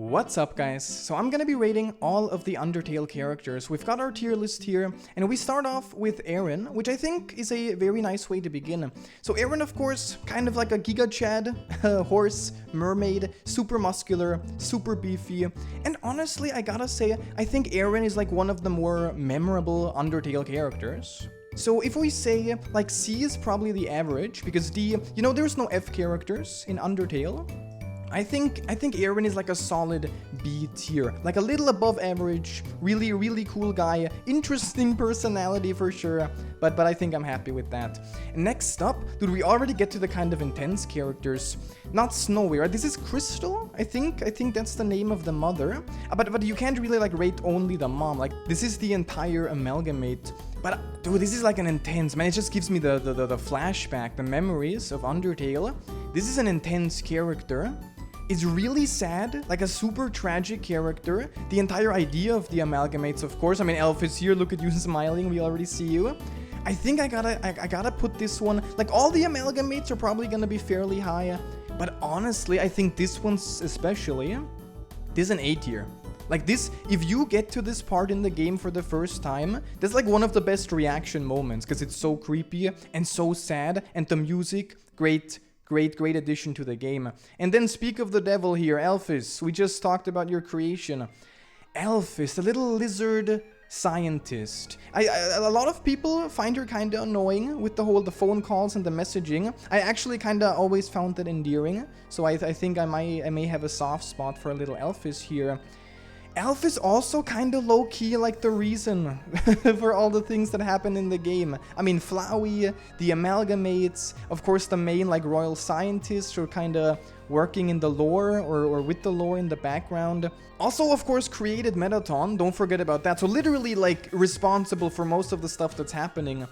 What's up, guys? So I'm gonna be rating all of the Undertale characters. We've got our tier list here, and we start off with Aaron, which I think is a very nice way to begin. So Aaron, of course, kind of like a Giga Chad, horse, mermaid, super muscular, super beefy, and honestly, I gotta say, I think Aaron is like one of the more memorable Undertale characters. So if we say, like, C is probably the average, because D, you know, there's no F characters in Undertale. I think Aaron is like a solid B tier, like a little above average, really cool guy, interesting personality for sure, but I think I'm happy with that. Next up, dude, we already get to the kind of intense characters. Not Snowy, right? This is Crystal, I think that's the name of the mother, but you can't really like rate only the mom, like this is the entire amalgamate. But dude, this is like an intense, man, it just gives me the flashback, the memories of Undertale. This is an intense character. It's really sad, like a super tragic character. The entire idea of the amalgamates, of course. I mean, Alphys here, look at you smiling, we already see you. I think I gotta put this one, like all the amalgamates are probably gonna be fairly high, but honestly, I think this one's especially, this is an A tier. Like this, if you get to this part in the game for the first time, that's like one of the best reaction moments, because it's so creepy and so sad, and the music, great addition to the game. And then speak of the devil here, Alphys. We just talked about your creation. Alphys, the little lizard scientist. A lot of people find her kind of annoying with the phone calls and the messaging. I actually kind of always found that endearing. So I think I may have a soft spot for a little Alphys here. Alphys also kind of low-key like the reason for all the things that happen in the game. I mean, Flowey, the amalgamates, of course the main like royal scientists who are kind of working in the lore or with the lore in the background. Also, of course, created Mettaton, don't forget about that. So literally like responsible for most of the stuff that's happening.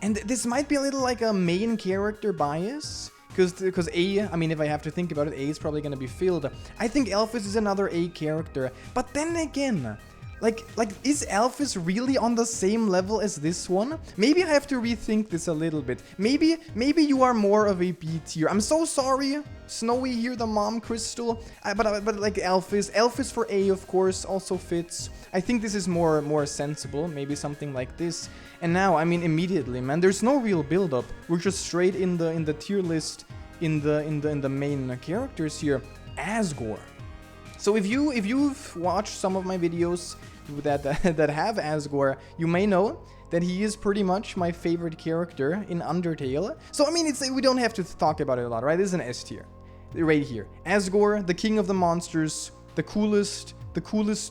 And this might be a little like a main character bias. Because A, I mean, if I have to think about it, A is probably going to be filled. I think Alphys is another A character. But then again, like is Alphys really on the same level as this one? Maybe I have to rethink this a little bit. Maybe you are more of a B tier. I'm so sorry, Snowy here, the mom, Crystal. But like Alphys for A, of course, also fits. I think this is more sensible. Maybe something like this. And now, I mean, immediately, man, there's no real build-up. We're just straight in the tier list in the main characters here. Asgore. So if you've watched some of my videos that have Asgore, you may know that he is pretty much my favorite character in Undertale. So I mean, we don't have to talk about it a lot, right? This is an S tier, right here. Asgore, the king of the monsters, the coolest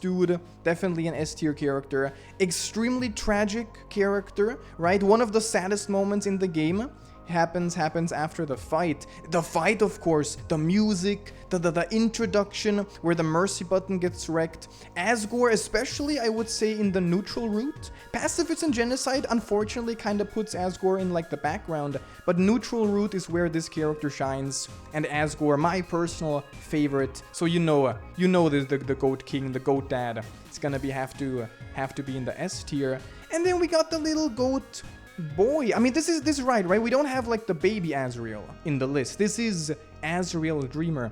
dude, definitely an S tier character. Extremely tragic character, right? One of the saddest moments in the game happens after the fight. The fight, of course, the music, the introduction where the mercy button gets wrecked. Asgore, especially, I would say, in the neutral route. Pacifist and genocide, unfortunately, kind of puts Asgore in like the background, but neutral route is where this character shines. And Asgore, my personal favorite. So you know the goat king, the goat dad. It's gonna have to be in the S tier. And then we got the little goat boy. I mean, this is right? We don't have like the baby Asriel in the list. This is Asriel Dreamer,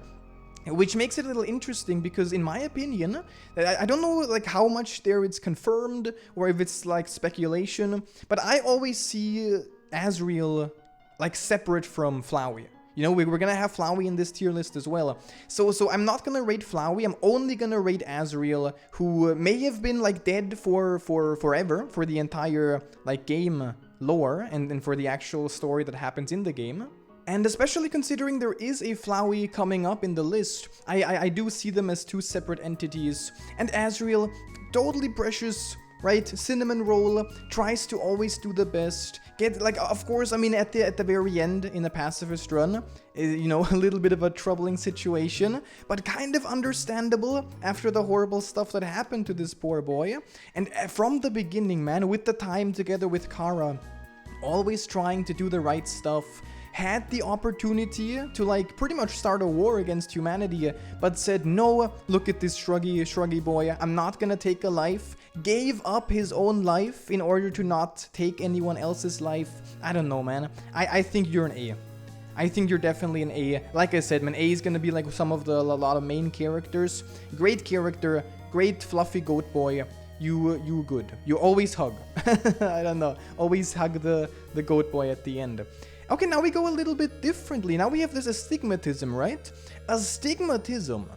which makes it a little interesting because in my opinion, I don't know like how much there it's confirmed or if it's like speculation, but I always see Asriel like separate from Flowey. You know, we're gonna have Flowey in this tier list as well. So I'm not gonna rate Flowey, I'm only gonna rate Asriel, who may have been like dead for forever, for the entire like game lore and for the actual story that happens in the game. And especially considering there is a Flowey coming up in the list, I do see them as two separate entities. And Asriel, totally precious, right? Cinnamon roll, tries to always do the best. Get like, of course, I mean, at the very end in a pacifist run, you know, a little bit of a troubling situation, but kind of understandable after the horrible stuff that happened to this poor boy. And from the beginning, man, with the time together with Kara, always trying to do the right stuff, had the opportunity to like pretty much start a war against humanity, but said no, look at this shruggy boy, I'm not gonna take a life, gave up his own life in order to not take anyone else's life. I don't know, man. I think you're an A. I think you're definitely an A. Like I said, man, A is gonna be like some of a lot of main characters. Great character, great fluffy goat boy. You good. You always hug. I don't know. Always hug the goat boy at the end. Okay, now we go a little bit differently. Now we have this astigmatism, right? Astigmatism.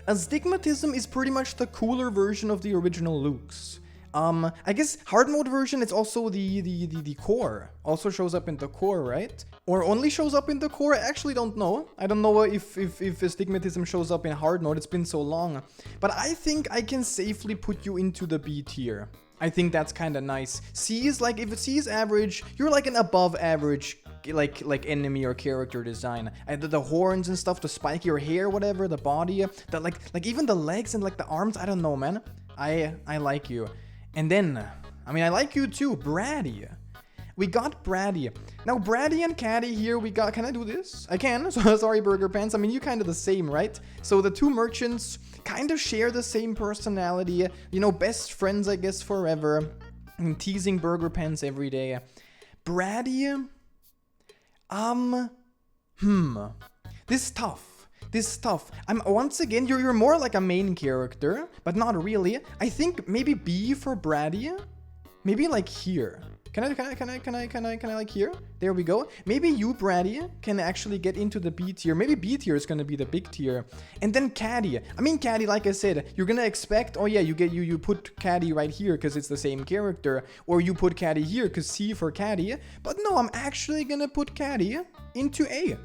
Astigmatism is pretty much the cooler version of the original Luke's. I guess hard mode version, it's also the core. Also shows up in the core, right? Or only shows up in the core? I actually don't know. I don't know if astigmatism shows up in hard mode. It's been so long. But I think I can safely put you into the B tier. I think that's kind of nice. C is like, if C is average, you're like an above average like enemy or character design. The horns and stuff, the spikier hair, whatever, the body, the like even the legs and like the arms, I don't know, man. I like you. And then, I mean, I like you too, Bratty. We got Bratty. Now, Bratty and Caddy here, we got... Can I do this? I can. So, sorry, Burger Pants. I mean, you kind of the same, right? So, the two merchants kind of share the same personality. You know, best friends, I guess, forever. And teasing Burger Pants every day. Bratty... This is tough. This is tough. Once again, you're more like a main character, but not really. I think maybe B for Bratty. Maybe like here. Can I like here? There we go. Maybe you, Bratty, can actually get into the B tier. Maybe B tier is gonna be the big tier. And then Caddy. I mean, Caddy, like I said, you're gonna expect, oh yeah, you put Caddy right here because it's the same character. Or you put Caddy here because C for Caddy. But no, I'm actually gonna put Caddy into A.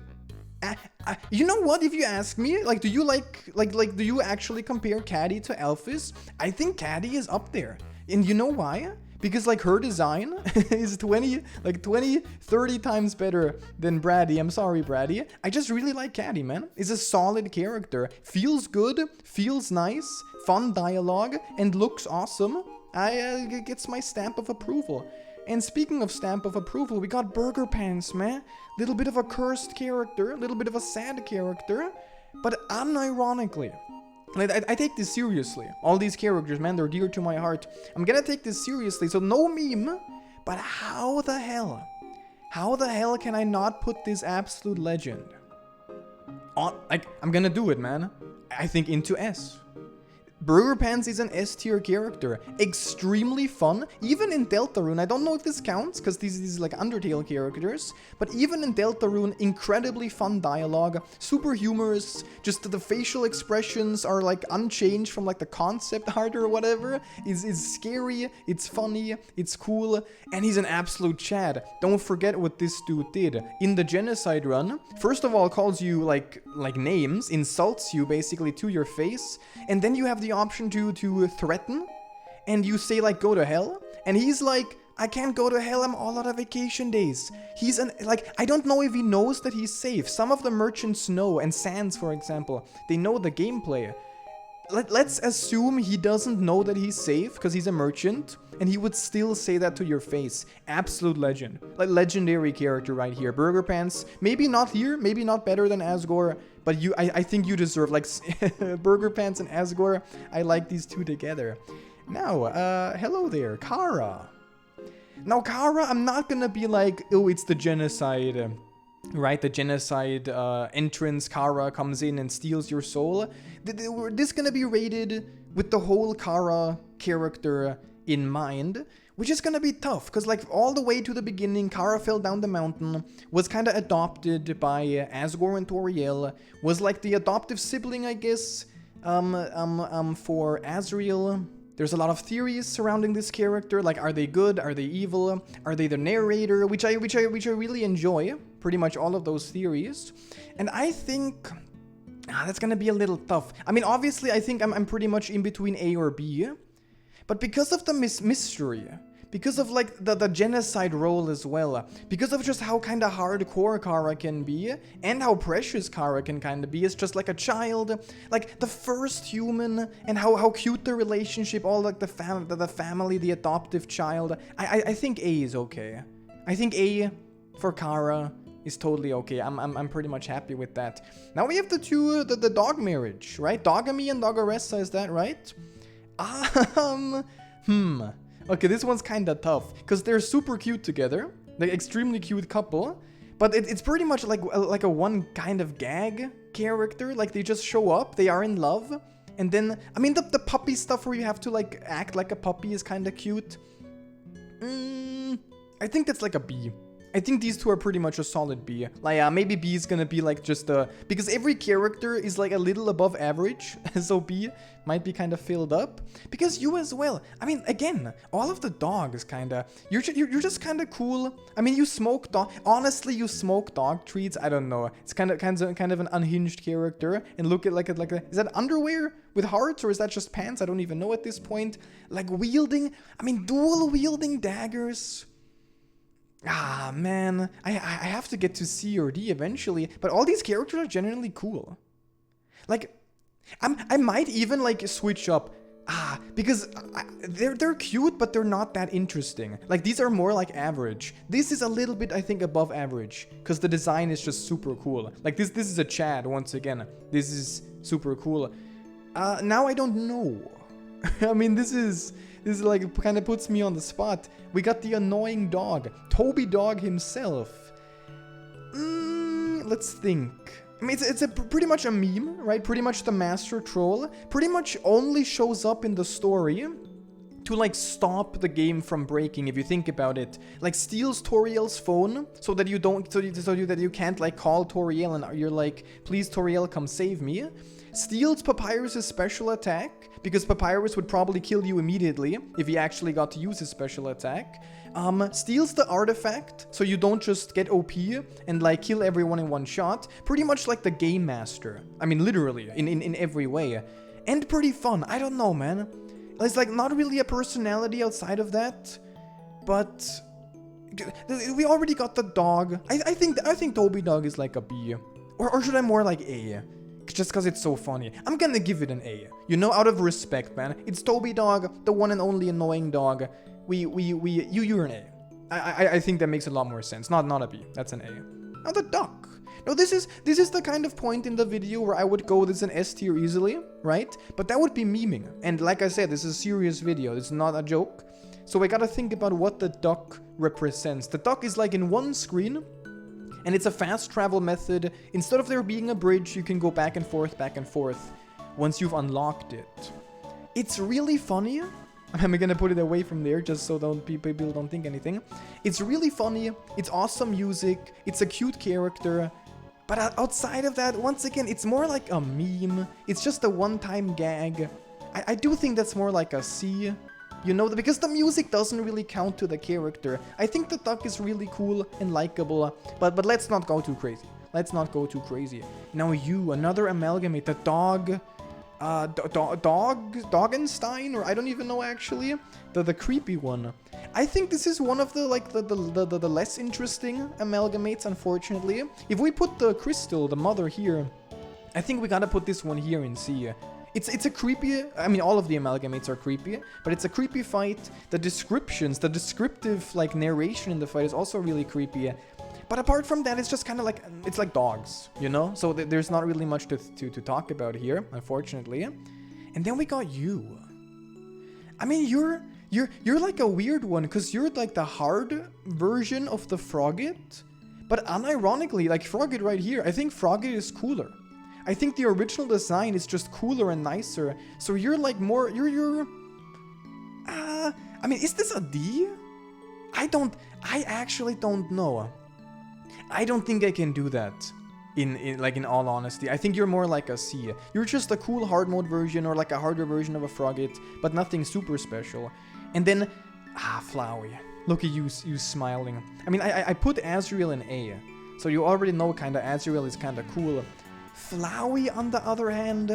You know what, if you ask me, like, do you do you actually compare Caddy to Alphys? I think Caddy is up there. And you know why? Because, like, her design is 20, 30 times better than Bratty. I'm sorry, Bratty. I just really like Caddy, man. It's a solid character. Feels good, feels nice, fun dialogue, and looks awesome. Gets my stamp of approval. And speaking of stamp of approval, we got Burger Pants, man. Little bit of a cursed character, little bit of a sad character, but unironically, I take this seriously. All these characters, man, they're dear to my heart. I'm gonna take this seriously, so no meme, but how the hell can I not put this absolute legend on, like, I'm gonna do it, man. I think into S. Burger Pants is an S-tier character. Extremely fun, even in Deltarune. I don't know if this counts, because these is like Undertale characters, but even in Deltarune, incredibly fun dialogue, super humorous, just the facial expressions are like unchanged from like the concept art or whatever. It's scary, it's funny, it's cool, and he's an absolute Chad. Don't forget what this dude did. In the genocide run, first of all calls you like names, insults you basically to your face, and then you have the option to threaten, and you say like go to hell, and he's like, I can't go to hell, I'm all out of vacation days. He's I don't know if he knows that he's safe. Some of the merchants know, and Sans, for example, they know the gameplay. Let's assume he doesn't know that he's safe because he's a merchant, and he would still say that to your face. Absolute legend. Like, legendary character right here. Burger Pants, maybe not here, maybe not better than Asgore, but I think you deserve, like, Burger Pants and Asgore. I like these two together. Now, hello there, Kara. Now, Kara, I'm not gonna be like, oh, it's the genocide, right? The genocide entrance, Kara comes in and steals your soul. This gonna be rated with the whole Kara character in mind, which is gonna be tough, because like all the way to the beginning, Kara fell down the mountain, was kind of adopted by Asgore and Toriel, was like the adoptive sibling, I guess, for Asriel. There's a lot of theories surrounding this character, like are they good, are they evil, are they the narrator, which I really enjoy, pretty much all of those theories. And I think that's gonna be a little tough. I mean, obviously, I think I'm pretty much in between A or B, but because of the mystery, because of like the genocide role as well, because of just how kind of hardcore Kara can be, and how precious Kara can kind of be, it's just like a child, like the first human, and how cute the relationship, all like the family, the adoptive child. I think A is okay. I think A for Kara is totally okay. I'm pretty much happy with that. Now we have the dog marriage, right? Dogamy and Doggeressa, is that right? Okay, this one's kind of tough, because they're super cute together, like extremely cute couple, But it's pretty much like a one kind of gag character. Like, they just show up, they are in love, and then, I mean, the puppy stuff where you have to, like, act like a puppy is kind of cute. I think that's like a B. I think these two are pretty much a solid B. Like, maybe B is gonna be like just because every character is like a little above average, so B might be kind of filled up. Because you as well. I mean, again, all of the dogs kinda, you're just kind of cool. I mean, you smoke dog. Honestly, you smoke dog treats. I don't know. It's kind of an unhinged character. And look at like a is that underwear with hearts or is that just pants? I don't even know at this point. Like wielding. I mean, dual wielding daggers. Ah, man, I have to get to C or D eventually, but all these characters are genuinely cool. Like, I might even, like, switch up. Because they're cute, but they're not that interesting. Like, these are more, like, average. This is a little bit, I think, above average, because the design is just super cool. Like, this is a Chad, once again. This is super cool. Now I don't know. I mean, this is like, kind of puts me on the spot. We got the annoying dog. Toby Dog himself. Let's think. I mean, it's pretty much a meme, right? Pretty much the master troll. Pretty much only shows up in the story to, like, stop the game from breaking, if you think about it. Like, steals Toriel's phone so that you don't, so that you can't, like, call Toriel and you're like, please Toriel, come save me. Steals Papyrus' special attack, because Papyrus would probably kill you immediately if he actually got to use his special attack. Steals the artifact, so you don't just get OP and, like, kill everyone in one shot. Pretty much like the Game Master. I mean, literally, in every way. And pretty fun. I don't know, man. It's, like, not really a personality outside of that, but we already got the dog. I think Toby Dog is, like, a B. Or should I more, like, A? Just because it's so funny. I'm gonna give it an A. You know, out of respect, man. It's Toby Dog, the one and only annoying dog. You're an A. I think that makes a lot more sense. Not a B. That's an A. Now the duck. No, this is the kind of point in the video where I would go, this is an S tier easily, right? But that would be memeing. And like I said, this is a serious video. It's not a joke. So I gotta think about what the duck represents. The duck is like in one screen. And it's a fast travel method. Instead of there being a bridge, you can go back and forth once you've unlocked it. It's really funny. I'm gonna put it away from there just so people don't think anything. It's really funny. It's awesome music. It's a cute character. But outside of that, once again, it's more like a meme. It's just a one-time gag. I do think that's more like a C. You know, because the music doesn't really count to the character. I think the duck is really cool and likable, but let's not go too crazy. Let's not go too crazy. Now another amalgamate, the dog, Doggenstein, or I don't even know actually, the creepy one. I think this is one of the the less interesting amalgamates, unfortunately. If we put the crystal, the mother here, I think we gotta put this one here in C. It's a creepy, I mean, all of the amalgamates are creepy, but it's a creepy fight. The descriptions, the descriptive, like, narration in the fight is also really creepy. But apart from that, it's just kind of like, it's like dogs, you know? So there's not really much to talk about here, unfortunately. And then we got you. I mean, you're like a weird one, because you're like the hard version of the Frogget. But unironically, like Frogget right here, I think Frogget is cooler. I think the original design is just cooler and nicer. So you're like more, I mean, is this a D? I actually don't know. I don't think I can do that. In all honesty, I think you're more like a C. You're just a cool hard mode version or like a harder version of a Frogget, but nothing super special. And then, Flowey. Look at you smiling. I mean, I put Asriel in A. So you already know kinda Asriel is kinda cool. Flowey, on the other hand,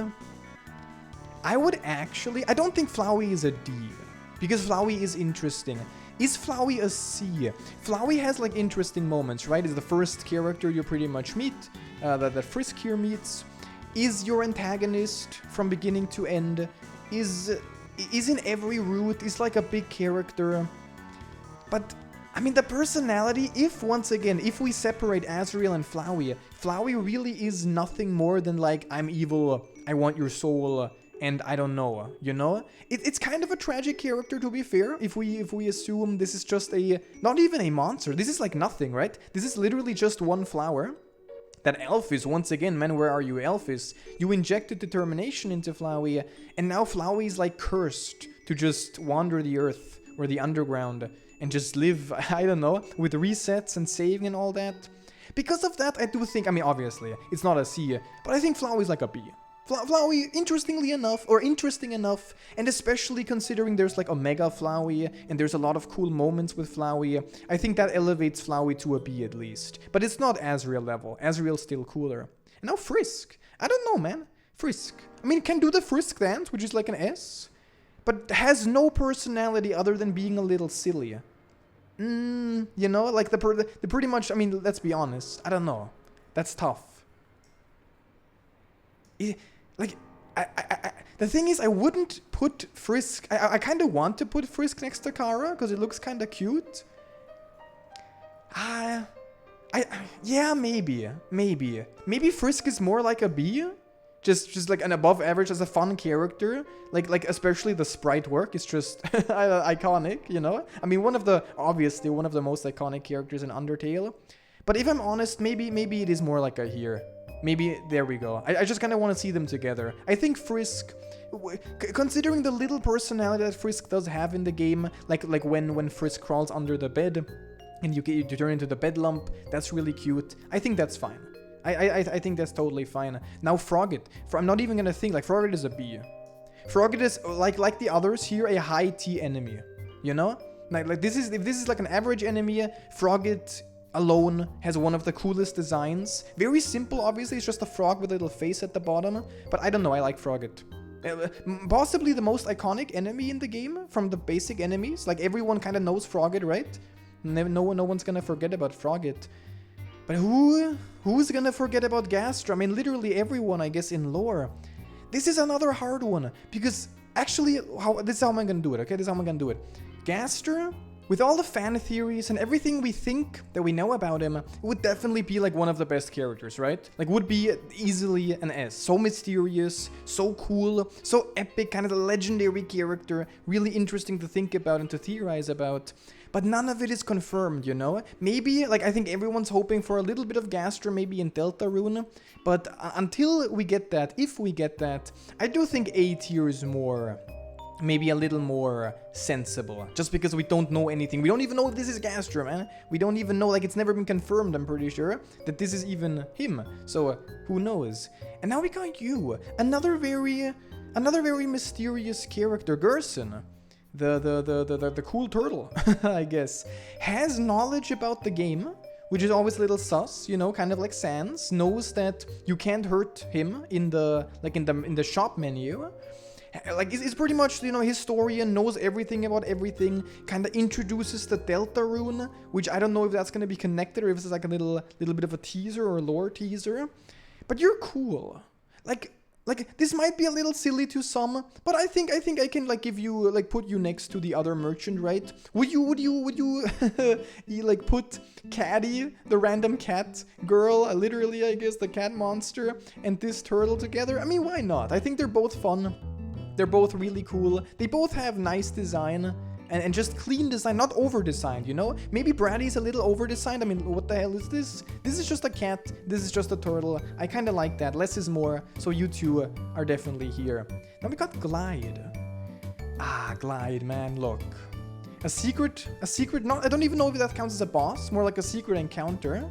I don't think Flowey is a D, because Flowey is interesting. Is Flowey a C? Flowey has, like, interesting moments, right? Is the first character you pretty much meet, that Frisk here meets. Is your antagonist from beginning to end. Is in every route, is like a big character. But I mean, the personality, if we separate Asriel and Flowey, Flowey really is nothing more than like, I'm evil, I want your soul, and I don't know, you know? It's kind of a tragic character, to be fair, if we assume this is just not even a monster. This is like nothing, right? This is literally just one flower. That Alphys, once again, man, where are you, Alphys? You injected determination into Flowey, and now Flowey is like cursed to just wander the earth or the underground and just live, I don't know, with resets and saving and all that. Because of that, I do think, I mean, obviously, it's not a C, but I think Flowey's like a B. Flowey, interesting enough, and especially considering there's like Omega Flowey, and there's a lot of cool moments with Flowey, I think that elevates Flowey to a B at least. But it's not Asriel level. Asriel's still cooler. And now Frisk. I don't know, man. Frisk. I mean, can do the Frisk dance, which is like an S, but has no personality other than being a little silly. You know, like the pretty much, I mean, let's be honest. I don't know. That's tough. The thing is, I wouldn't put Frisk... I kind of want to put Frisk next to Kara, because it looks kind of cute. Yeah, maybe. Maybe Frisk is more like a B. Just like an above average as a fun character. Like especially the sprite work is just iconic, you know? I mean, obviously one of the most iconic characters in Undertale. But if I'm honest, maybe it is more like a here. Maybe, there we go. I just kind of want to see them together. I think Frisk, considering the little personality that Frisk does have in the game, like when Frisk crawls under the bed and you turn into the bed lump, that's really cute. I think that's fine. I think that's totally fine. Now Frogget. I'm not even gonna think, like, Frogget is a B. Frogget is, like the others here, a high T enemy. You know? Like if this is like an average enemy, Frogget alone has one of the coolest designs. Very simple, obviously, it's just a frog with a little face at the bottom. But I don't know, I like Frogget. Possibly the most iconic enemy in the game from the basic enemies. Like, everyone kind of knows Frogget, right? No one's gonna forget about Frogget. But who's gonna forget about Gaster? I mean, literally everyone, I guess, in lore. This is another hard one, because actually, this is how I'm gonna do it, okay? This is how I'm gonna do it. Gaster, with all the fan theories and everything we think that we know about him, would definitely be like one of the best characters, right? Like, would be easily an S. So mysterious, so cool, so epic, kind of a legendary character, really interesting to think about and to theorize about. But none of it is confirmed, you know? Maybe, like, I think everyone's hoping for a little bit of Gaster maybe in Deltarune, but until we get that, if we get that, I do think A tier is more... maybe a little more sensible, just because we don't know anything. We don't even know if this is Gaster, man. We don't even know, like, it's never been confirmed, I'm pretty sure, that this is even him. So, who knows? And now we got you, another very mysterious character, Gerson. The cool turtle, I guess, has knowledge about the game, which is always a little sus, you know, kind of like Sans, knows that you can't hurt him in the shop menu. Like, it's pretty much, you know, historian, knows everything about everything, kind of introduces the Deltarune, which I don't know if that's going to be connected or if it's like a little bit of a teaser or a lore teaser. But you're cool. Like, this might be a little silly to some, but I think I can, like, give you, like, put you next to the other merchant, right? Would you you, like, put Caddy, the random cat girl, literally, I guess, the cat monster, and this turtle together? I mean, why not? I think they're both fun. They're both really cool. They both have nice design. And just clean design, not over-designed, you know? Maybe Bratty's a little over-designed. I mean, what the hell is this? This is just a cat. This is just a turtle. I kind of like that. Less is more. So you two are definitely here. Now we got Glyde. Ah, Glyde, man, look. A secret, not, I don't even know if that counts as a boss. More like a secret encounter.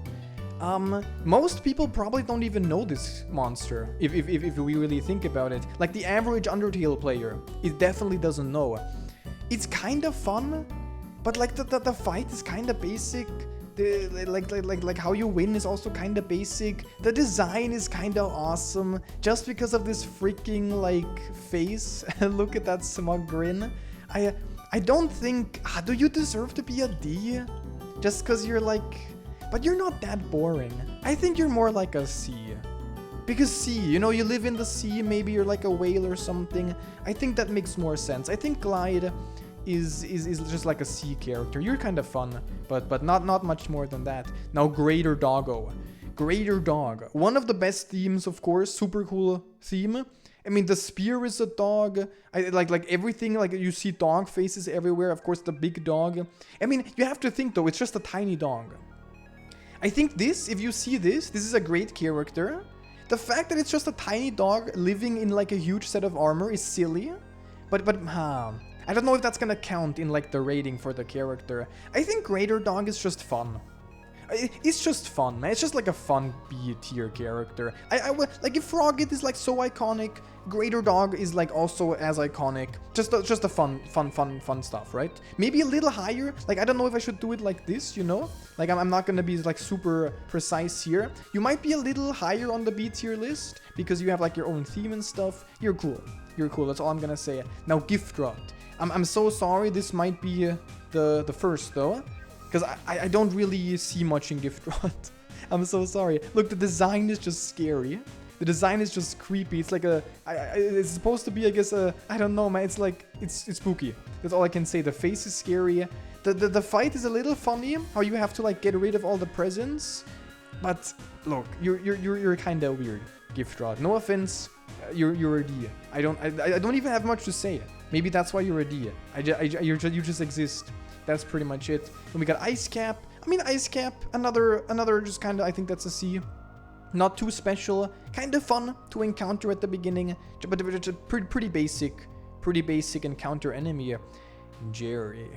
Most people probably don't even know this monster, if we really think about it. Like, the average Undertale player, it definitely doesn't know. It's kind of fun, but like the fight is kind of basic. Like how you win is also kind of basic. The design is kind of awesome, just because of this freaking, like, face. Look at that smug grin. I don't think. Do you deserve to be a D? Just because you're like, but you're not that boring. I think you're more like a C. Because C, you know, you live in the sea, maybe you're like a whale or something. I think that makes more sense. I think Glyde is just like a C character. You're kind of fun, but not much more than that. Now, Greater Doggo. Greater Dog. One of the best themes, of course. Super cool theme. I mean, the spear is a dog. Like everything, like you see dog faces everywhere. Of course, the big dog. I mean, you have to think though, it's just a tiny dog. I think this, if you see this is a great character. The fact that it's just a tiny dog living in like a huge set of armor is silly. But I don't know if that's gonna count in like the rating for the character. I think Greater Dog is just fun. It's just fun, man. It's just like a fun B tier character. I would like if Frogget is like so iconic, Greater Dog is like also as iconic. Just a fun stuff, right? Maybe a little higher. Like I don't know if I should do it like this, you know? Like I'm not gonna be like super precise here. You might be a little higher on the B tier list because you have like your own theme and stuff. You're cool. You're cool. That's all I'm gonna say. Now Gift Rod. I'm so sorry. This might be the first though. Because I don't really see much in Gift Rod. I'm so sorry. Look, the design is just scary. The design is just creepy. It's like it's supposed to be, I guess, I don't know, man. It's like, it's spooky. That's all I can say. The face is scary. The fight is a little funny. How you have to like get rid of all the presents. But look, you're kind of weird, Gift Rod. No offense, you're a D. I don't even have much to say. Maybe that's why you're a D. You just exist. That's pretty much it. And we got Ice Cap. I mean, Ice Cap, another just kind of, I think that's a C. Not too special. Kind of fun to encounter at the beginning. But it's a pretty basic encounter enemy. Jerry.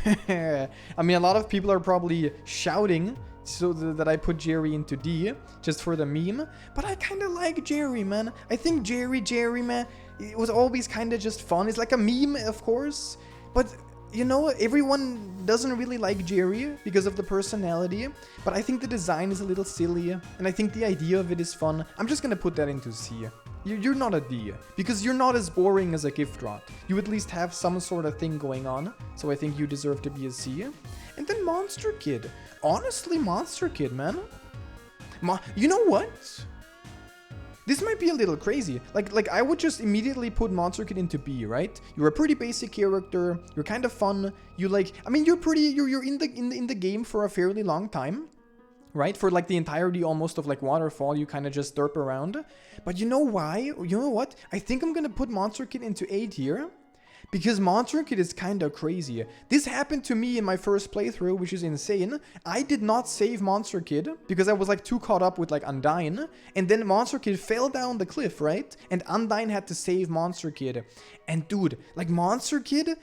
I mean, a lot of people are probably shouting so that I put Jerry into D just for the meme. But I kind of like Jerry, man. I think Jerry, man, it was always kind of just fun. It's like a meme, of course. But you know, everyone doesn't really like Jerry because of the personality, but I think the design is a little silly, and I think the idea of it is fun. I'm just gonna put that into C. You're not a D, because you're not as boring as a Gift Rod. You at least have some sort of thing going on, so I think you deserve to be a C. And then Monster Kid. Honestly, Monster Kid, man. You know what? This might be a little crazy. Like I would just immediately put Monster Kid into B, right? You're a pretty basic character. You're kind of fun. You like, I mean, you're in the game for a fairly long time, right? For like the entirety almost of like Waterfall, you kind of just derp around. But you know why? You know what? I think I'm gonna put Monster Kid into A tier. Because Monster Kid is kind of crazy. This happened to me in my first playthrough, which is insane. I did not save Monster Kid because I was like too caught up with like Undyne. And then Monster Kid fell down the cliff, right? And Undyne had to save Monster Kid. And dude, like Monster Kid,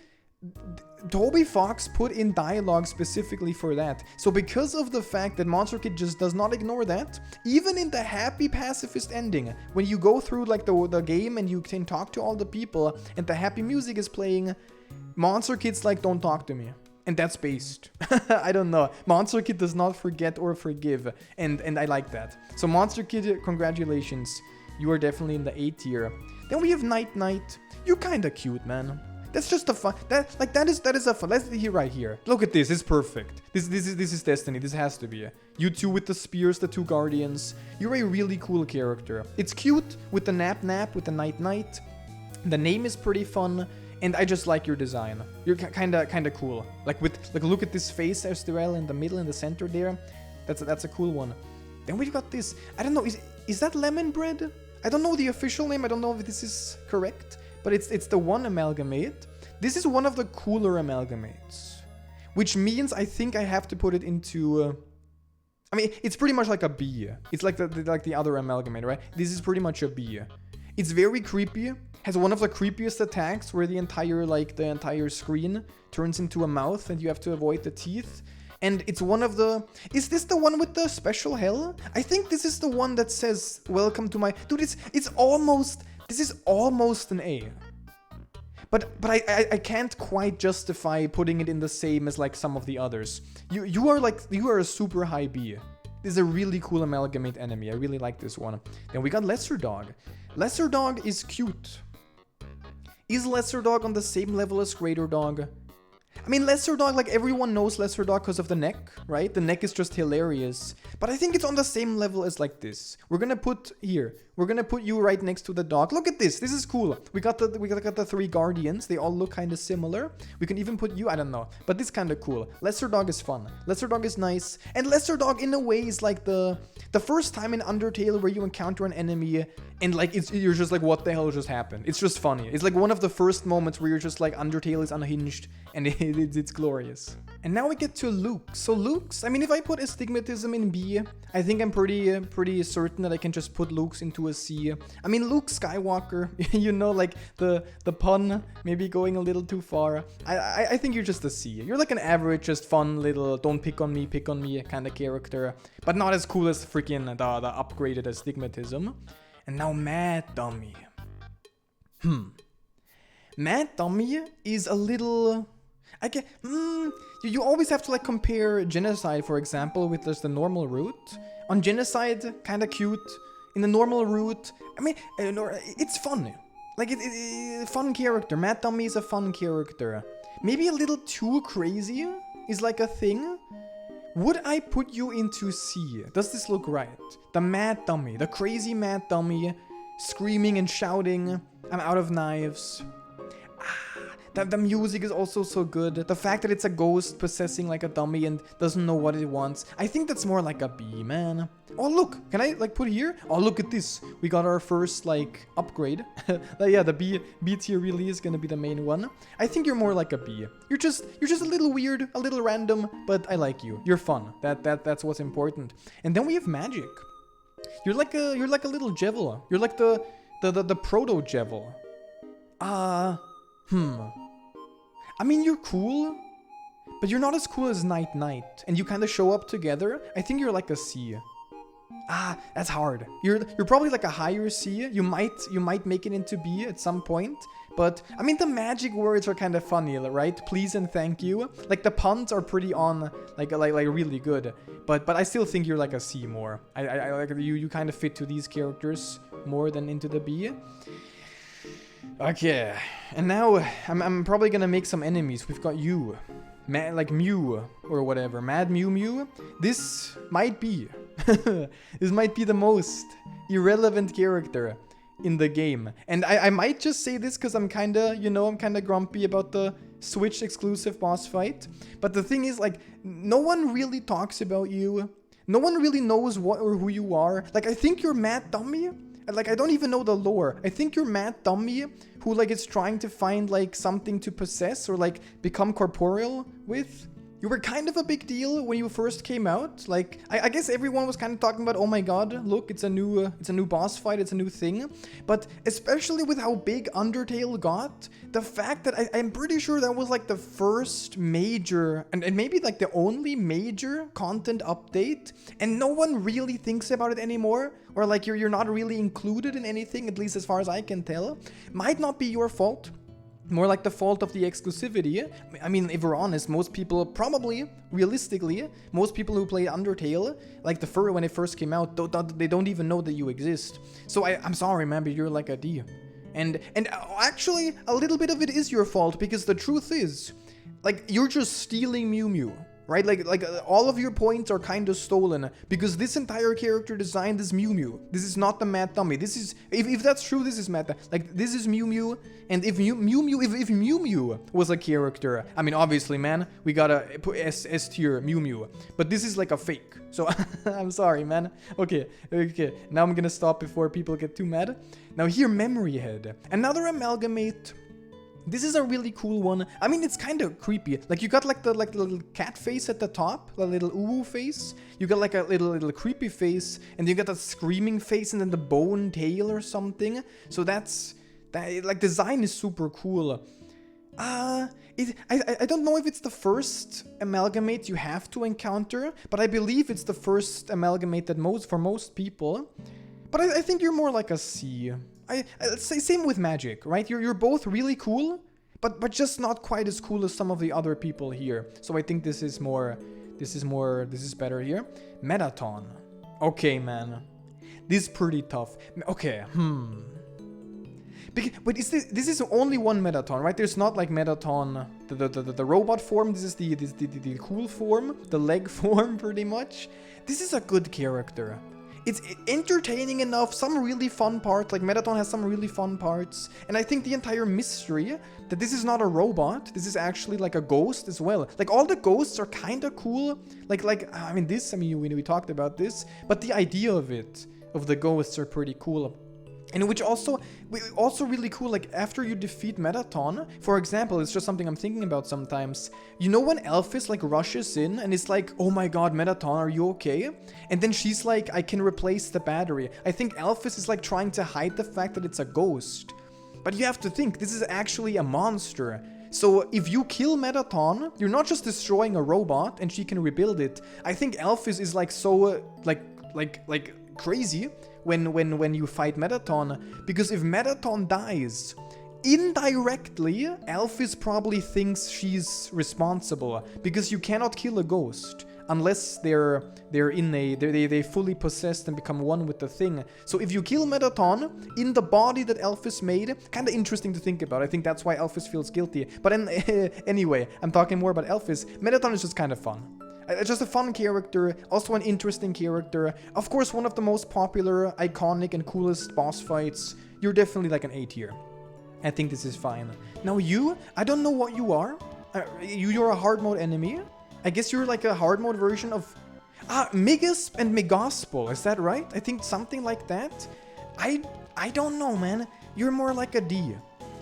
Toby Fox put in dialogue specifically for that. So because of the fact that Monster Kid just does not ignore that, even in the happy pacifist ending, when you go through like the game and you can talk to all the people and the happy music is playing, Monster Kid's like, don't talk to me. And that's based. I don't know. Monster Kid does not forget or forgive. And I like that. So Monster Kid, congratulations. You are definitely in the A tier. Then we have Night Knight. You're kinda cute, man. That's just a fun. That is a fun. Let's see right here. Look at this. It's perfect. This is Destiny. This has to be. You two with the spears, the two guardians. You're a really cool character. It's cute with the nap with the night. The name is pretty fun, and I just like your design. You're kind of cool. Like look at this face, Asriel in the middle, in the center there. That's a cool one. Then we've got this. I don't know. Is that lemon bread? I don't know the official name. I don't know if this is correct. But it's the one amalgamate. This is one of the cooler amalgamates. Which means I think I have to put it into... I mean, it's pretty much like a B. It's like the other amalgamate, right? This is pretty much a B. It's very creepy. Has one of the creepiest attacks where the entire screen turns into a mouth and you have to avoid the teeth. And it's one of the... Is this the one with the special hell? I think this is the one that says, welcome to my... Dude, it's almost... This is almost an A. But I can't quite justify putting it in the same as like some of the others. You are a super high B. This is a really cool amalgamate enemy. I really like this one. Then we got Lesser Dog. Lesser Dog is cute. Is Lesser Dog on the same level as Greater Dog? I mean, Lesser Dog, like everyone knows Lesser Dog because of the neck, right? The neck is just hilarious. But I think it's on the same level as like this. We're gonna put here. We're gonna put you right next to the dog. Look at this. This is cool. We got the 3 guardians. They all look kind of similar. We can even put you. I don't know, but this kind of cool. Lesser dog is fun. Lesser dog is nice, and lesser dog in a way is like the first time in Undertale where you encounter an enemy and like you're just like, what the hell just happened? It's just funny. It's like one of the first moments where you're just like, Undertale is unhinged, and it's glorious. And now we get to Luke. So Luke's, I mean, if I put astigmatism in B, I think I'm pretty certain that I can just put Luke's into a C. I mean, Luke Skywalker, you know, like the pun maybe going a little too far. I think you're just a C. You're like an average, just fun little don't pick on me kind of character, but not as cool as freaking the upgraded astigmatism. And now Mad Dummy. Mad Dummy is a little... you always have to like compare Genocide, for example, with just the normal route. On Genocide, kind of cute. In the normal route, I mean, it's fun. Like, fun character. Mad Dummy is a fun character. Maybe a little too crazy is like a thing. Would I put you into C? Does this look right? The Mad Dummy, the crazy Mad Dummy, screaming and shouting, I'm out of knives. The music is also so good. The fact that it's a ghost possessing like a dummy and doesn't know what it wants. I think that's more like a B, man. Oh, look. Can I like put here? Oh, look at this. We got our first like upgrade. Yeah, the B tier really is gonna be the main one. I think you're more like a B. You're just a little weird, a little random, but I like you. You're fun. That's what's important. And then we have magic. You're like a little Jevil. You're like the proto Jevil. I mean, you're cool, but you're not as cool as Night, and you kind of show up together. I think you're like a C. That's hard. You're probably like a higher C. You might make it into B at some point, but I mean, the magic words are kind of funny, right? Please and thank you. Like the puns are pretty on, like really good. But I still think you're like a C more. I like you kind of fit to these characters more than into the B. Okay, and now I'm probably gonna make some enemies. We've got you, like Mew or whatever, Mad Mew Mew. This might be, this might be the most irrelevant character in the game. And I might just say this because I'm kinda grumpy about the Switch exclusive boss fight. But the thing is, like, no one really talks about you. No one really knows what or who you are. Like, I think you're Mad Dummy. Like, I don't even know the lore. I think you're Mad Dummy who, like, is trying to find, like, something to possess or, like, become corporeal with. You were kind of a big deal when you first came out. Like, I guess everyone was kind of talking about, oh my god, look, it's a new boss fight, it's a new thing. But especially with how big Undertale got, the fact that I'm pretty sure that was, like, the first major, and maybe, like, the only major content update, and no one really thinks about it anymore. Or like you're not really included in anything, at least as far as I can tell. Might not be your fault. More like the fault of the exclusivity. I mean, if we're honest, most people probably, realistically, most people who play Undertale, like when it first came out, they don't even know that you exist. So I'm sorry, man, but you're like a D. And actually, a little bit of it is your fault, because the truth is, like, you're just stealing Mew Mew. Right? Like all of your points are kind of stolen because this entire character design is Mew Mew. This is not the Mad Dummy. This is, if that's true, this is Mad. Like, this is Mew Mew. And if Mew Mew was a character, I mean, obviously, man, we gotta put S tier Mew Mew. But this is like a fake. So I'm sorry, man. Okay. Now I'm gonna stop before people get too mad. Now here, Memory Head. Another amalgamate. This is a really cool one. I mean, it's kind of creepy. Like, you got like the little cat face at the top, the little uwu face. You got like a little creepy face, and you got that screaming face, and then the bone tail or something. So that like, design is super cool. I don't know if it's the first amalgamate you have to encounter, but I believe it's the first amalgamate that for most people. But I think you're more like a C. I'd say same with magic, right? You're both really cool, but just not quite as cool as some of the other people here. So I think this is better here. Mettaton. Okay, man. This is pretty tough. Okay, But this is only one Mettaton, right? There's not like Mettaton, the robot form. This is the cool form, the leg form, pretty much. This is a good character. it's entertaining enough, some really fun parts, like Mettaton has some really fun parts, and I think the entire mystery that this is not a robot, this is actually like a ghost as well. Like all the ghosts are kind of cool, I mean we talked about this, but the idea of it, of the ghosts are pretty cool. And which also really cool, like after you defeat Mettaton, for example, it's just something I'm thinking about sometimes. You know when Alphys like rushes in and is like, oh my god, Mettaton, are you okay? And then she's like, I can replace the battery. I think Alphys is like trying to hide the fact that it's a ghost. But you have to think, this is actually a monster. So if you kill Mettaton, you're not just destroying a robot and she can rebuild it. I think Alphys is like so, crazy when you fight Mettaton, because if Mettaton dies, indirectly, Alphys probably thinks she's responsible, because you cannot kill a ghost unless they fully possessed and become one with the thing. So if you kill Mettaton in the body that Alphys made, kind of interesting to think about. I think that's why Alphys feels guilty. But anyway, I'm talking more about Alphys. Mettaton is just kind of fun. Just a fun character, also an interesting character. Of course, one of the most popular, iconic, and coolest boss fights. You're definitely like an A tier. I think this is fine. Now you, I don't know what you are. You're a hard mode enemy. I guess you're like a hard mode version of... Megasp and Megospel, is that right? I think something like that. I don't know, man. You're more like a D.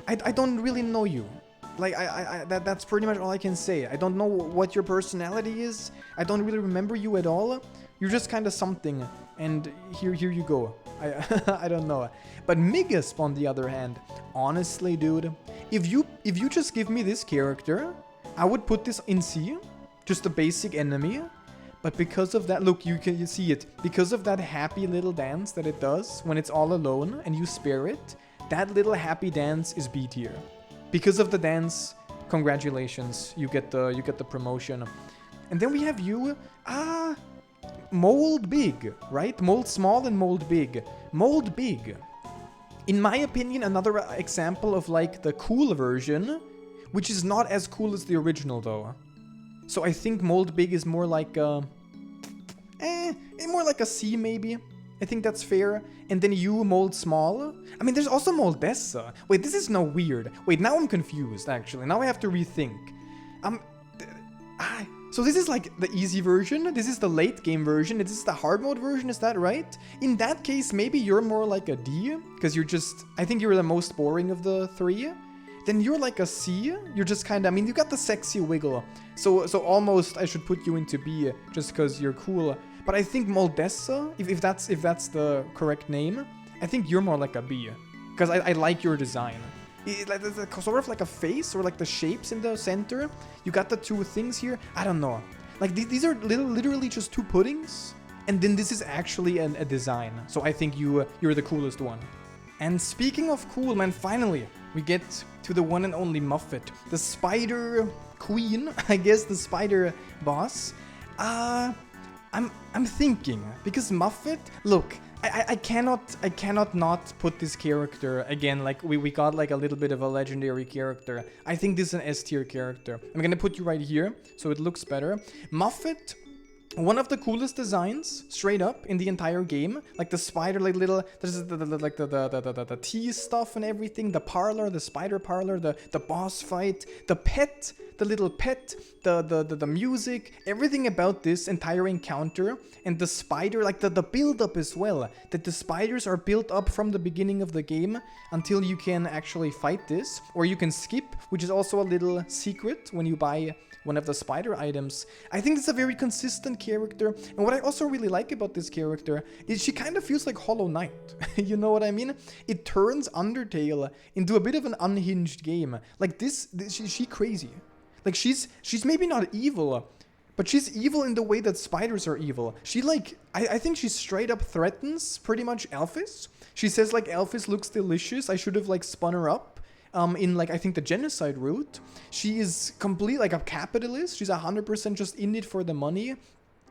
I don't really know you. Like, that's pretty much all I can say. I don't know what your personality is. I don't really remember you at all. You're just kind of something. And here you go. I don't know. But Megasp, on the other hand, honestly, dude, if you just give me this character, I would put this in C. Just a basic enemy. But because of that, look, you see it. Because of that happy little dance that it does when it's all alone and you spare it, that little happy dance is B tier. Because of the dance, congratulations, you get the promotion. And then we have you, Mold Big, right? Mold Small and Mold Big. Mold Big. In my opinion, another example of like the cool version, which is not as cool as the original though. So I think Mold Big is more like more like a C maybe. I think that's fair. And then you, Mold Small. I mean, there's also Moldessa. Wait, this is now weird. Wait, now I'm confused, actually. Now I have to rethink. So this is like the easy version. This is the late game version. This is the hard mode version. Is that right? In that case, maybe you're more like a D. Because you're just... I think you're the most boring of the three. Then you're like a C. You're just kind of... I mean, you got the sexy wiggle. So almost I should put you into B. Just because you're cool. But I think Moldessa, if that's the correct name, I think you're more like a B. Because I like your design. It's sort of like a face, or like the shapes in the center. You got the two things here. I don't know. Like these are literally just two puddings. And then this is actually a design. So I think you're the coolest one. And speaking of cool, man, finally, we get to the one and only Muffet. The spider queen, I guess, the spider boss. I'm thinking, because Muffet, look, I cannot not put this character, again, like we got like a little bit of a legendary character. I think this is an S tier character. I'm gonna put you right here, so it looks better. Muffet, one of the coolest designs, straight up, in the entire game. Like the spider, like little, there's the tea stuff and everything, the parlor, the spider parlor, the boss fight, the pet, the little pet, the music, everything about this entire encounter, and the spider, like the build-up as well, that the spiders are built up from the beginning of the game until you can actually fight this, or you can skip, which is also a little secret when you buy one of the spider items. I think it's a very consistent character, and what I also really like about this character is she kind of feels like Hollow Knight. You know what I mean? It turns Undertale into a bit of an unhinged game. Like she crazy. Like she's maybe not evil, but she's evil in the way that spiders are evil. She like, I think she straight up threatens pretty much Alphys. She says like, Alphys looks delicious, I should have like spun her up. In like, I think the genocide route. She is complete like a capitalist. She's 100% just in it for the money.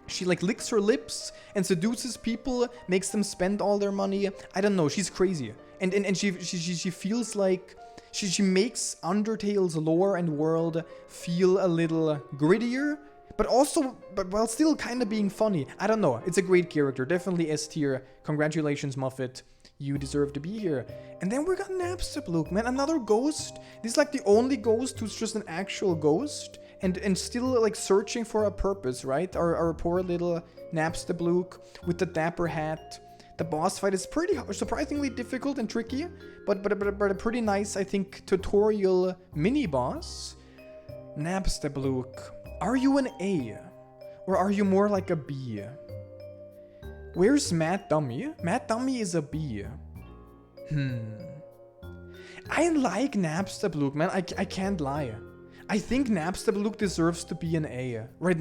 She like licks her lips and seduces people, makes them spend all their money. I don't know, she's crazy. And she feels like she makes Undertale's lore and world feel a little grittier, but also, but while still kind of being funny. I don't know. It's a great character. Definitely S tier. Congratulations, Muffet. You deserve to be here. And then we got Napstablook, man. Another ghost. This is like the only ghost who's just an actual ghost. And still like searching for a purpose, right? Our poor little Napstablook with the dapper hat. The boss fight is pretty surprisingly difficult and tricky, but a pretty nice, I think, tutorial mini boss. Napstablook, are you an A, or are you more like a B? Where's Matt Dummy? Matt Dummy is a B. I like Napstablook, man. I can't lie. I think Napstablook deserves to be an A. Right?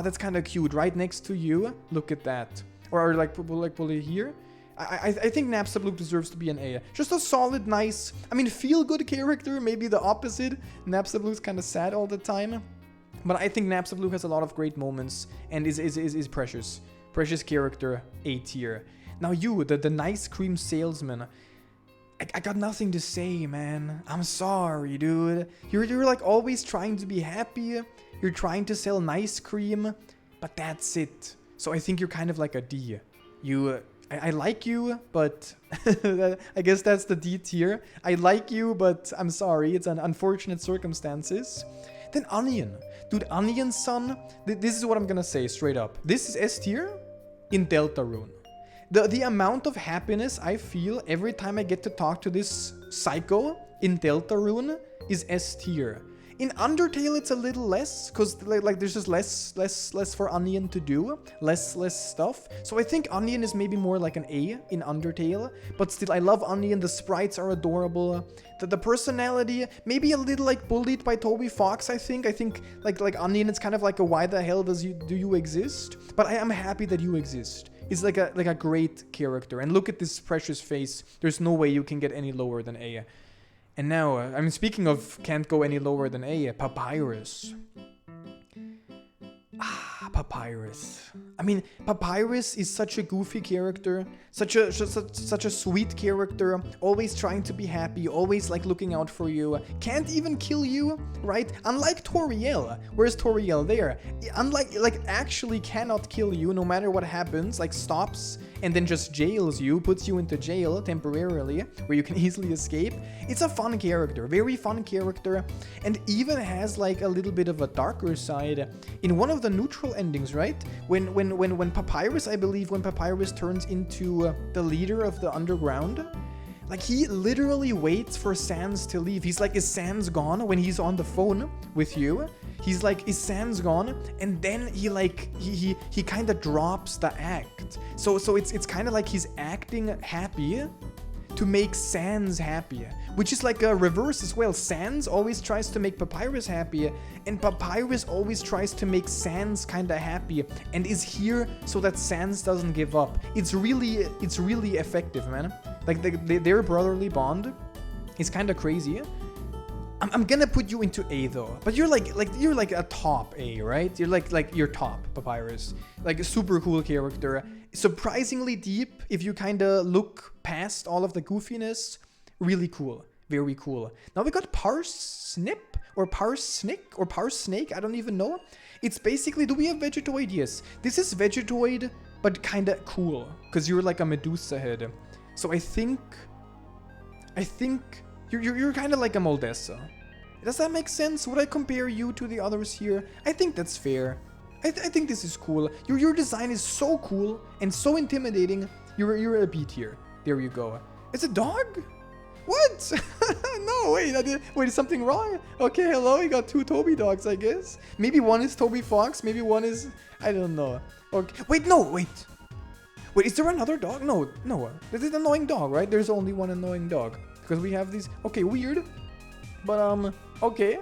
That's kind of cute. Right next to you. Look at that. Or like probably here. I think Napstablook deserves to be an A. Just a solid, nice, I mean, feel-good character. Maybe the opposite. Napstablook's kind of sad all the time. But I think Napstablook has a lot of great moments and is precious. Precious character, A tier. Now you, the nice cream salesman. I got nothing to say, man. I'm sorry, dude. You're like always trying to be happy. You're trying to sell nice cream. But that's it. So I think you're kind of like a D. I like you, but I guess that's the D tier. I like you, but I'm sorry. It's an unfortunate circumstances. Then Onion. Dude, Onion's son, this is what I'm gonna say straight up. This is S tier in Deltarune. The amount of happiness I feel every time I get to talk to this psycho in Deltarune is S tier. In Undertale, it's a little less, because like there's just less for Onion to do, less stuff. So I think Onion is maybe more like an A in Undertale, but still, I love Onion. The sprites are adorable. The personality, maybe a little like bullied by Toby Fox. I think like Onion, it's kind of like a why the hell do you exist? But I am happy that you exist. It's like a great character, and look at this precious face. There's no way you can get any lower than A. And now, I mean, speaking of can't go any lower than A, Papyrus. Papyrus. I mean, Papyrus is such a goofy character, such a sweet character, always trying to be happy, always like looking out for you, can't even kill you, right? Unlike Toriel. Where's Toriel there? Unlike, like, actually cannot kill you no matter what happens, like stops and then just jails you, puts you into jail temporarily, where you can easily escape. It's a fun character, very fun character, and even has like a little bit of a darker side in one of the neutral endings, right? When Papyrus, I believe, when Papyrus turns into the leader of the underground, like he literally waits for Sans to leave. He's like, is Sans gone? When he's on the phone with you, he's like, is Sans gone? And then he kind of drops the act. So it's kind of like he's acting happy to make Sans happy, which is like a reverse as well. Sans always tries to make Papyrus happy, and Papyrus always tries to make Sans kind of happy, and is here so that Sans doesn't give up. It's really effective, man. Like their brotherly bond is kind of crazy. I'm gonna put you into A though, but you're like a top A, right? You're like your top Papyrus, like a super cool character, surprisingly deep if you kind of look past all of the goofiness. Really cool, very cool. Now we got Parsnip or Parsnick or Parsnake. I don't even know. It's basically, do we have Vegetoid? Yes, this is Vegetoid, but kind of cool because you're like a Medusa head. So I think you're kind of like a Moldessa. Does that make sense? Would I compare you to the others here? I think that's fair. I think this is cool. Your design is so cool and so intimidating. You're a B tier. There you go. It's a dog? What? No, wait, is something wrong? Okay, hello, you got two Toby dogs, I guess. Maybe one is Toby Fox, maybe one is, I don't know. Okay, wait, is there another dog? No. This is an annoying dog, right? There's only one annoying dog. Because we have these, okay, weird. But, okay.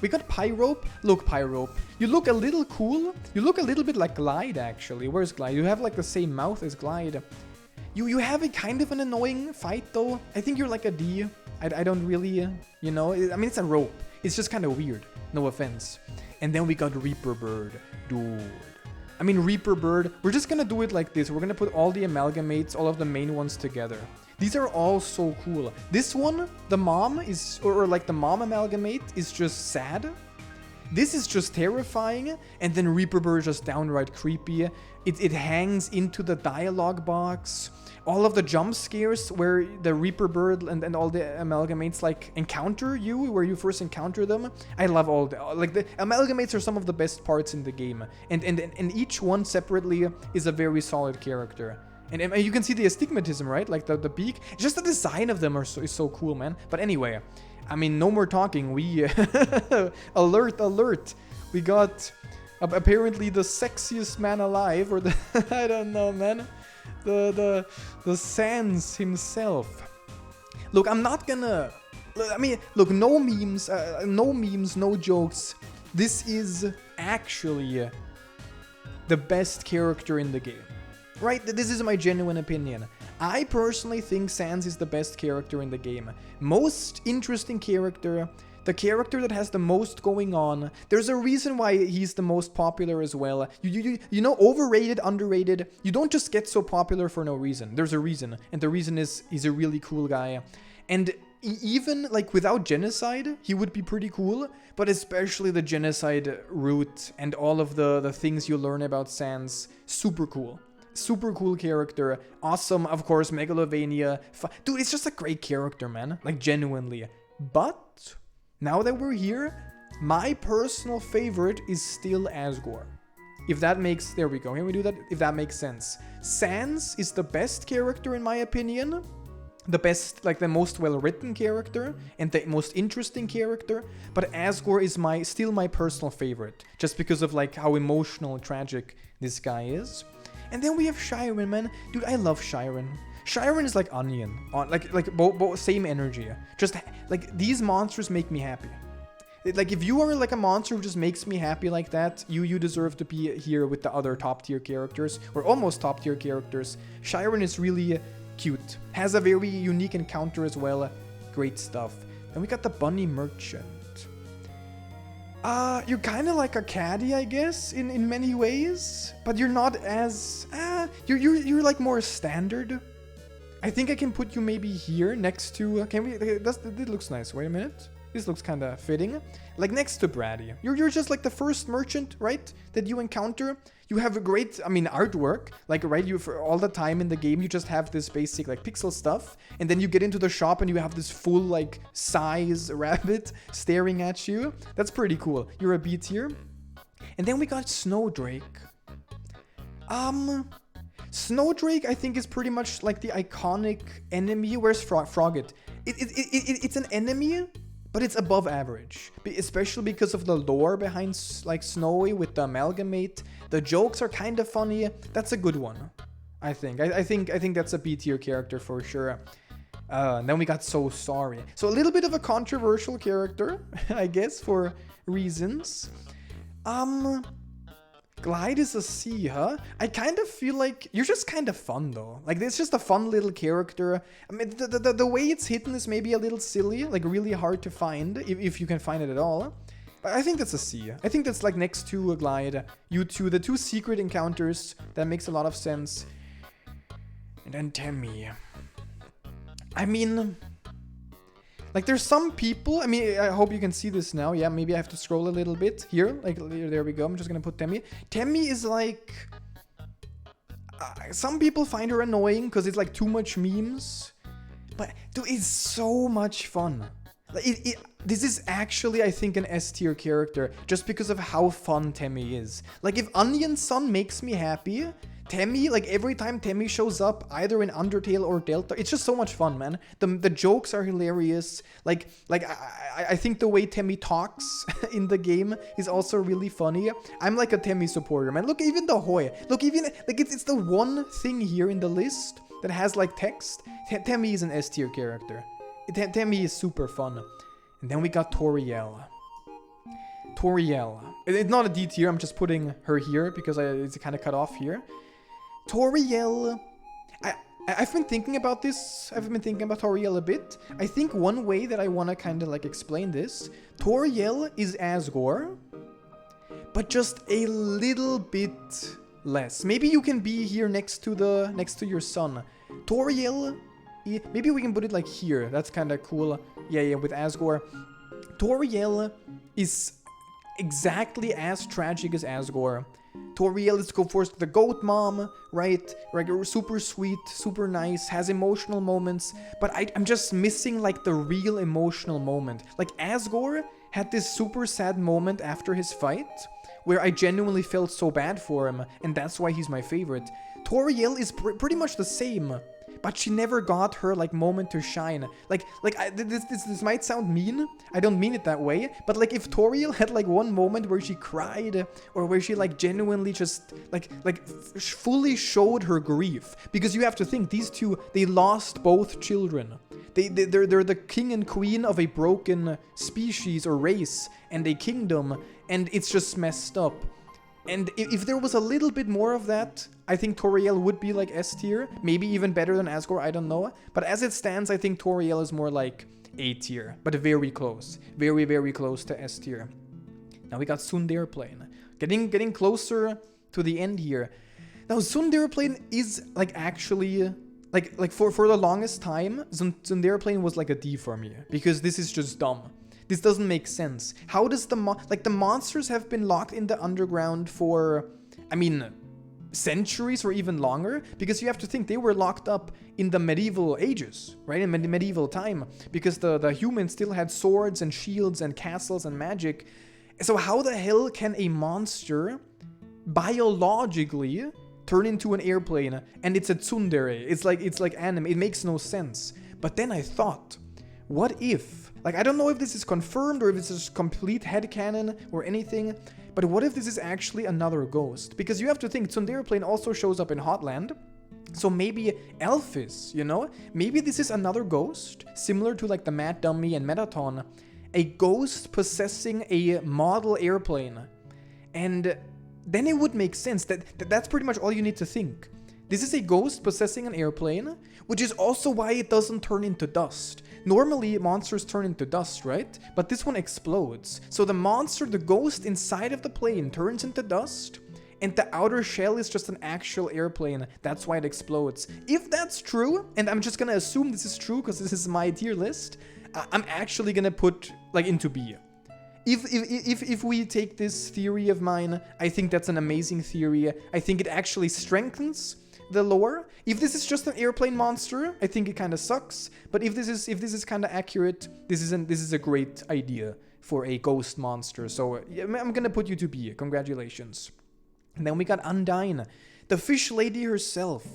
We got Pyrope. Look, Pyrope, you look a little cool. You look a little bit like Glyde, actually. Where's Glyde? You have like the same mouth as Glyde. You have a kind of an annoying fight, though. I think you're like a D. I don't really, you know. I mean, it's a rope. It's just kind of weird. No offense. And then we got Reaper Bird. Dude. I mean, Reaper Bird. We're just gonna do it like this. We're gonna put all the amalgamates, all of the main ones together. These are all so cool. This one, the mom is, or like the mom amalgamate is just sad. This is just terrifying, and then Reaper Bird is just downright creepy. It hangs into the dialogue box. All of the jump scares where the Reaper Bird and all the amalgamates like encounter you, where you first encounter them. I love all the, like, the amalgamates are some of the best parts in the game. And each one separately is a very solid character. And you can see the astigmatism, right? Like the beak. Just the design of them is so cool, man. But anyway, I mean, no more talking. We alert. We got apparently the sexiest man alive, or the I don't know, man. The Sans himself. Look, I'm not gonna. I mean, look, no memes, no jokes. This is actually the best character in the game. Right? This is my genuine opinion. I personally think Sans is the best character in the game. Most interesting character, the character that has the most going on. There's a reason why he's the most popular as well. You know, overrated, underrated. You don't just get so popular for no reason. There's a reason, and the reason is he's a really cool guy. And even like without genocide, he would be pretty cool. But especially the genocide route and all of the things you learn about Sans, super cool. Super cool character. Awesome, of course, Megalovania. Dude, it's just a great character, man. Like, genuinely. But now that we're here, my personal favorite is still Asgore. If that makes... There we go. Can we do that? If that makes sense. Sans is the best character, in my opinion. The best, like, the most well-written character. And the most interesting character. But Asgore is still my personal favorite. Just because of, like, how emotional and tragic this guy is. And then we have Chiron, man. Dude, I love Chiron. Chiron is like Onion. Both same energy. Just, like, these monsters make me happy. Like, if you are, like, a monster who just makes me happy like that, you deserve to be here with the other top-tier characters. Or almost top-tier characters. Chiron is really cute. Has a very unique encounter as well. Great stuff. Then we got the Bunny Merchant. You're kind of like a caddy, I guess, in many ways, but you're not as, you're like more standard. I think I can put you maybe here next to, can we, this looks nice, wait a minute. This looks kind of fitting. Like next to Bratty. You're just like the first merchant, right, that you encounter. You have a great, I mean, artwork. Like, right, you for all the time in the game, you just have this basic, like, pixel stuff. And then you get into the shop and you have this full, like, size rabbit staring at you. That's pretty cool. You're a B tier. And then we got Snowdrake. Snowdrake, I think, is pretty much like the iconic enemy. Where's Frogget? It's an enemy, but it's above average, especially because of the lore behind, like, Snowy with the amalgamate. The jokes are kind of funny. That's a good one, I think. I think that's a B tier character for sure. And then we got So Sorry. So a little bit of a controversial character, I guess, for reasons. Glyde is a C, huh? I kind of feel like you're just kind of fun, though. Like, it's just a fun little character. I mean, the way it's hidden is maybe a little silly, like really hard to find, if you can find it at all. But I think that's a C. I think that's like next to a Glyde. The two secret encounters. That makes a lot of sense. And then Temmie. I mean, like, there's some people, I mean, I hope you can see this now. Yeah, maybe I have to scroll a little bit here. Like, there we go. I'm just gonna put Temmie. Temmie is like, some people find her annoying because it's like too much memes. But, dude, it's so much fun. Like, this is actually, I think, an S tier character just because of how fun Temmie is. Like, if Onion Sun makes me happy, Temmie, like, every time Temmie shows up, either in Undertale or Delta, it's just so much fun, man. The jokes are hilarious. Like I think the way Temmie talks in the game is also really funny. I'm like a Temmie supporter, man. Look, even the Hoi. Look, even, like, it's the one thing here in the list that has, like, text. Temmie is an S tier character. Temmie is super fun. And then we got Toriel. It's not a D tier, I'm just putting her here because it's kind of cut off here. Toriel. I've been thinking about this. I've been thinking about Toriel a bit. I think one way that I want to kind of, like, explain this. Toriel is Asgore, but just a little bit less. Maybe you can be here next to your son. Toriel. Maybe we can put it like here. That's kind of cool. Yeah, with Asgore. Toriel is exactly as tragic as Asgore. Toriel is, of course, the goat mom, right? Like, super sweet, super nice, has emotional moments, but I'm just missing, like, the real emotional moment. Like, Asgore had this super sad moment after his fight, where I genuinely felt so bad for him, and that's why he's my favorite. Toriel is pretty much the same, but she never got her, like, moment to shine. This might sound mean. I don't mean it that way. But, like, if Toriel had, like, one moment where she cried, or where she, like, genuinely just, fully showed her grief. Because you have to think, these two, they lost both children. They're the king and queen of a broken species or race and a kingdom, and it's just messed up. And if there was a little bit more of that, I think Toriel would be like S tier. Maybe even better than Asgore, I don't know. But as it stands, I think Toriel is more like A tier. But very close. Very, very close to S tier. Now we got Tsundere Plane. Getting closer to the end here. Now Tsundere Plane is like actually... Like for the longest time, Tsundere Plane was like a D for me. Because this is just dumb. This doesn't make sense. How does the monsters have been locked in the underground for, I mean, centuries or even longer? Because you have to think they were locked up in the medieval ages, right? In medieval time. Because the humans still had swords and shields and castles and magic. So how the hell can a monster biologically turn into an airplane and it's a tsundere? It's like anime. It makes no sense. But then I thought, what if... Like, I don't know if this is confirmed or if it's just complete headcanon or anything, but what if this is actually another ghost? Because you have to think, Tsundere Plane also shows up in Hotland, so maybe Alphys, you know? Maybe this is another ghost, similar to like the Mad Dummy and Mettaton, a ghost possessing a model airplane. And then it would make sense. That's pretty much all you need to think. This is a ghost possessing an airplane, which is also why it doesn't turn into dust. Normally, monsters turn into dust, right? But this one explodes. So the monster, the ghost inside of the plane turns into dust, and the outer shell is just an actual airplane. That's why it explodes. If that's true, and I'm just gonna assume this is true because this is my tier list, I'm actually gonna put, like, into B. If we take this theory of mine, I think that's an amazing theory. I think it actually strengthens the lore. If this is just an airplane monster, I think it kind of sucks. But if this is kind of accurate, this is a great idea for a ghost monster. So yeah, I'm gonna put you to B. Congratulations. And then we got Undyne, the fish lady herself.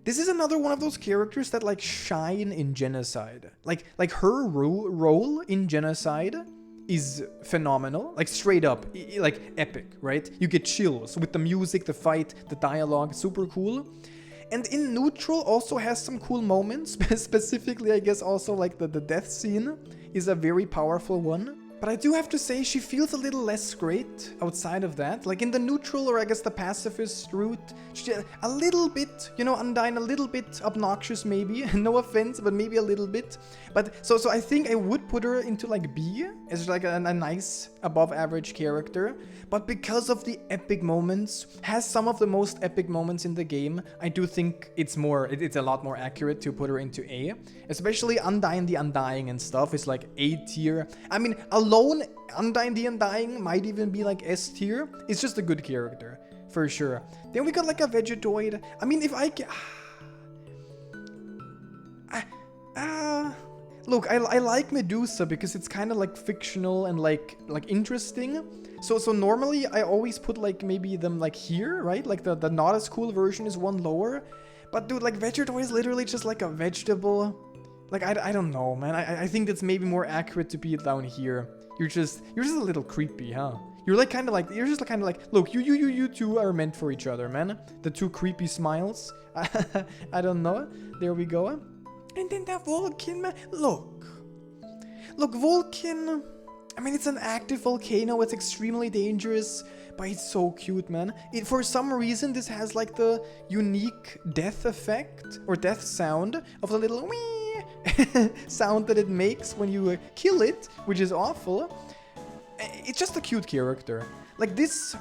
This is another one of those characters that like shine in Genocide. Like her role in Genocide is phenomenal, like straight up, like epic, right? You get chills with the music, the fight, the dialogue, super cool. And in Neutral also has some cool moments, specifically I guess also like the death scene is a very powerful one. But I do have to say she feels a little less great outside of that. Like in the Neutral or I guess the pacifist route, she, a little bit, you know, Undyne, a little bit obnoxious maybe. No offense, but maybe a little bit. But so I think I would put her into like B as like a nice above average character. But because of the epic moments, has some of the most epic moments in the game, I do think it's a lot more accurate to put her into A. Especially Undyne the Undying and stuff is like A tier. I mean, alone, Undyne the Undying might even be like S tier. It's just a good character, for sure. Then we got like a Vegetoid. I mean, if I can... Look, I like Medusa because it's kind of like fictional and like interesting. So normally I always put like maybe them like here, right? Like the not as cool version is one lower. But dude, like Vegetoid is literally just like a vegetable. Like I don't know, man. I think it's maybe more accurate to be down here. You're just a little creepy, huh? You're just kind of like, look, you two are meant for each other, man. The two creepy smiles. I don't know. There we go. And then that Vulcan, man. Look, Vulcan. I mean, it's an active volcano. It's extremely dangerous, but it's so cute, man. For some reason, this has like the unique death effect or death sound of the little wee sound that it makes when you kill it, which is awful. It's just a cute character. Like this.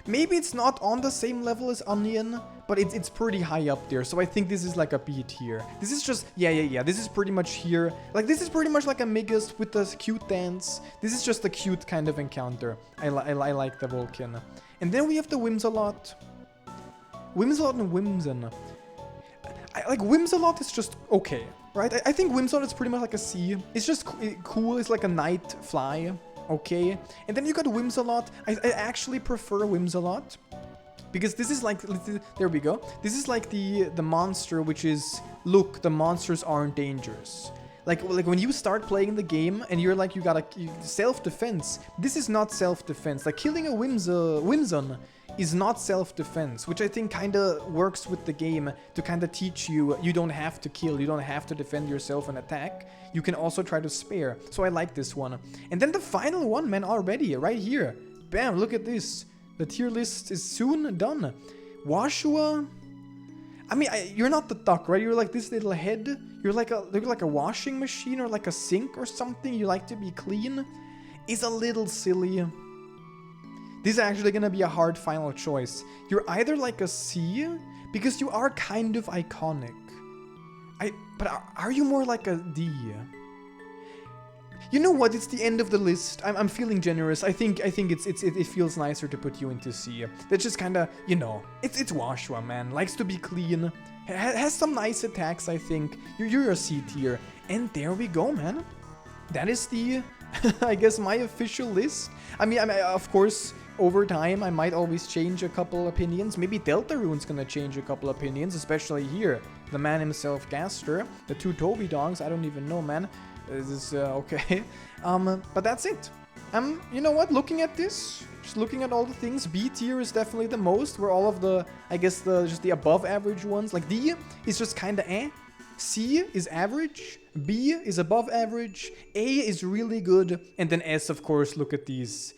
Maybe it's not on the same level as Onion, but it's pretty high up there. So I think this is like a B tier. This is just, yeah. This is pretty much here. Like, this is pretty much like a Migus with the cute dance. This is just a cute kind of encounter. I like the Vulcan. And then we have the Whimsalot. Whimsalot and Whimsun. Like, Whimsalot is just okay, right? I think Whimsalot is pretty much like a C. It's just cool. It's like a night fly. Okay, and then you got Whimsalot. I actually prefer Whimsalot because this is like, there we go. This is like the monster, which is, look, the monsters aren't dangerous. Like when you start playing the game and you're like, you gotta self-defense. This is not self-defense. Like killing a Whimsun is not self-defense, which I think kind of works with the game to kind of teach you don't have to kill, you don't have to defend yourself and attack. You can also try to spare. So I like this one. And then the final one, man, already, right here. Bam, look at this. The tier list is soon done. Woshua. I mean, you're not the duck, right? You're like this little head. You're like a washing machine or like a sink or something. You like to be clean. Is a little silly. This is actually gonna be a hard final choice. You're either like a C, because you are kind of iconic. But are you more like a D? You know what? It's the end of the list. I'm feeling generous. I think it feels nicer to put you into C. That's just kind of, you know, it's Woshua, man. Likes to be clean. Has some nice attacks, I think. You're a C tier. And there we go, man. That is the, I guess, my official list. I mean, of course, over time, I might always change a couple opinions. Maybe Deltarune's gonna change a couple opinions, especially here. The man himself, Gaster. The two Toby dogs, I don't even know, man. This is, okay. But that's it. You know what? Looking at this, just looking at all the things, B tier is definitely the most, where all of the, I guess, just the above average ones. Like D is just kinda eh. C is average, B is above average, A is really good, and then S, of course. Look at these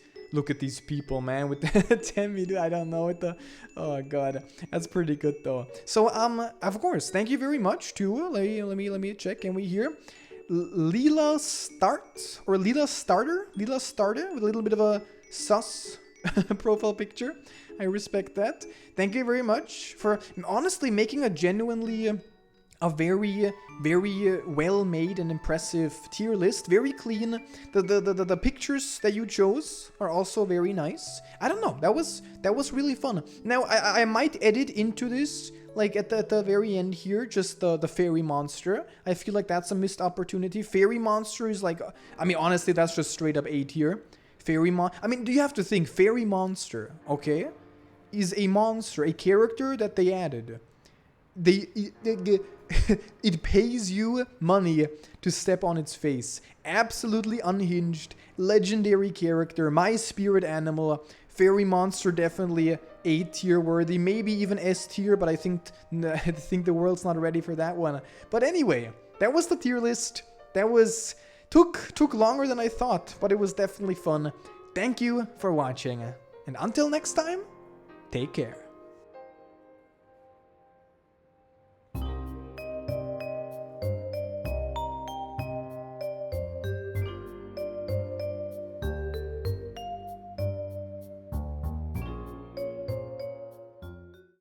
people, man, with the Temmie, dude. I don't know what the, oh god, that's pretty good though. So of course, thank you very much to let me check. Can we hear lilastarte with a little bit of a sus profile picture. I respect that. Thank you very much for honestly making a genuinely a very well made and impressive tier list. Very clean. The pictures that you chose are also very nice. I don't know, that was really fun. Now I might edit into this, like at the very end here, just the fairy monster. I feel like that's a missed opportunity. Fairy monster is like, I mean, honestly, that's just straight up A tier. I mean, do you have to think, fairy monster, okay, is a monster, a character that they added. It pays you money to step on its face. Absolutely unhinged, legendary character, my spirit animal. Fairy monster, definitely A tier worthy, maybe even S tier, but I think the world's not ready for that one. But anyway, that was the tier list. That was took longer than I thought, but it was definitely fun. Thank you for watching, and until next time, take care.